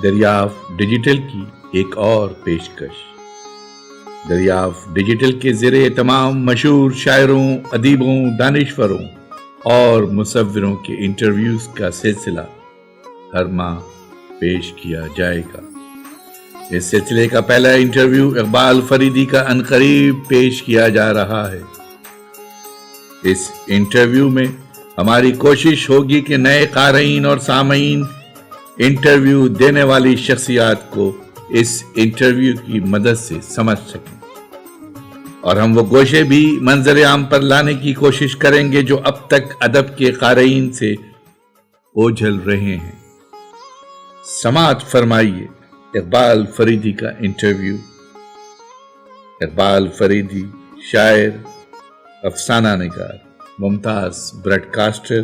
دریافت ڈیجیٹل کی ایک اور پیشکش۔ دریافت ڈیجیٹل کے ذریعے تمام مشہور شاعروں، ادیبوں، دانشوروں اور مصوروں کے انٹرویوز کا سلسلہ ہر ماہ پیش کیا جائے گا۔ اس سلسلے کا پہلا انٹرویو اقبال فریدی کا عنقریب پیش کیا جا رہا ہے۔ اس انٹرویو میں ہماری کوشش ہوگی کہ نئے قارئین اور سامعین انٹرویو دینے والی شخصیات کو اس انٹرویو کی مدد سے سمجھ سکیں، اور ہم وہ گوشے بھی منظر عام پر لانے کی کوشش کریں گے جو اب تک ادب کے قارئین سے اوجھل رہے ہیں۔ سماعت فرمائیے اقبال فریدی کا انٹرویو۔ اقبال فریدی شاعر، افسانہ نگار، ممتاز براڈ کاسٹر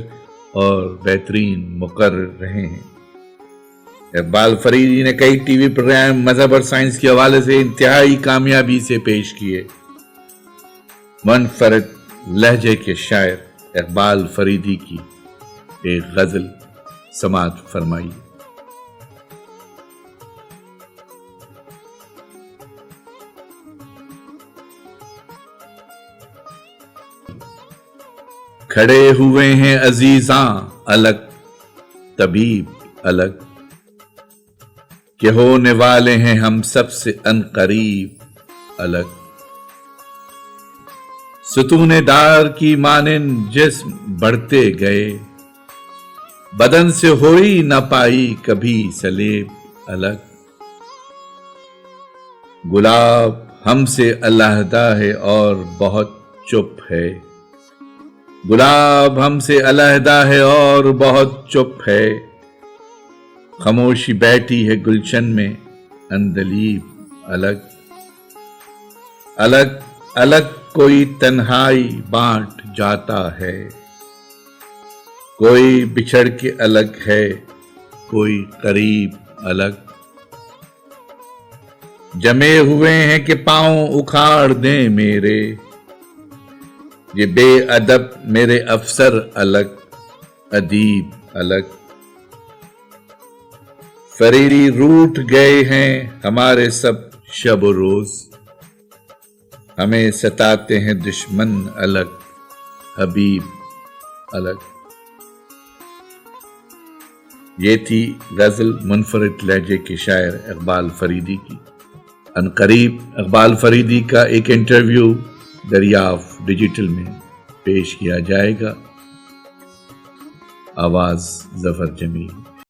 اور بہترین مقرر رہے ہیں۔ اقبال فریدی نے کئی ٹی وی پروگرام مذہب اور سائنس کے حوالے سے انتہائی کامیابی سے پیش کیے۔ منفرد لہجے کے شاعر اقبال فریدی کی ایک غزل سماعت فرمائی۔ کھڑے ہوئے ہیں عزیزاں الگ، طبیب الگ، کہ ہونے والے ہیں ہم سب سے عنقریب الگ۔ ستون دار کی مانند جسم بڑھتے گئے، بدن سے ہوئی نہ پائی کبھی سلیب الگ۔ گلاب ہم سے علیحدہ ہے اور بہت چپ ہے، گلاب ہم سے علیحدہ ہے اور بہت چپ ہے۔ خاموشی بیٹھی ہے گلشن میں عندلیب الگ، الگ الگ کوئی تنہائی بانٹ جاتا ہے، کوئی بچھڑ کے الگ ہے، کوئی قریب الگ۔ جمے ہوئے ہیں کہ پاؤں اکھاڑ دیں میرے، یہ بے ادب میرے افسر الگ، ادیب الگ۔ فریدی روٹھ گئے ہیں ہمارے سب شب و روز، ہمیں ستاتے ہیں دشمن الگ، حبیب الگ۔ یہ تھی غزل منفرد لہجے کے شاعر اقبال فریدی کی۔ عنقریب اقبال فریدی کا ایک انٹرویو دریافت ڈیجیٹل میں پیش کیا جائے گا۔ آواز ظفر جمیل۔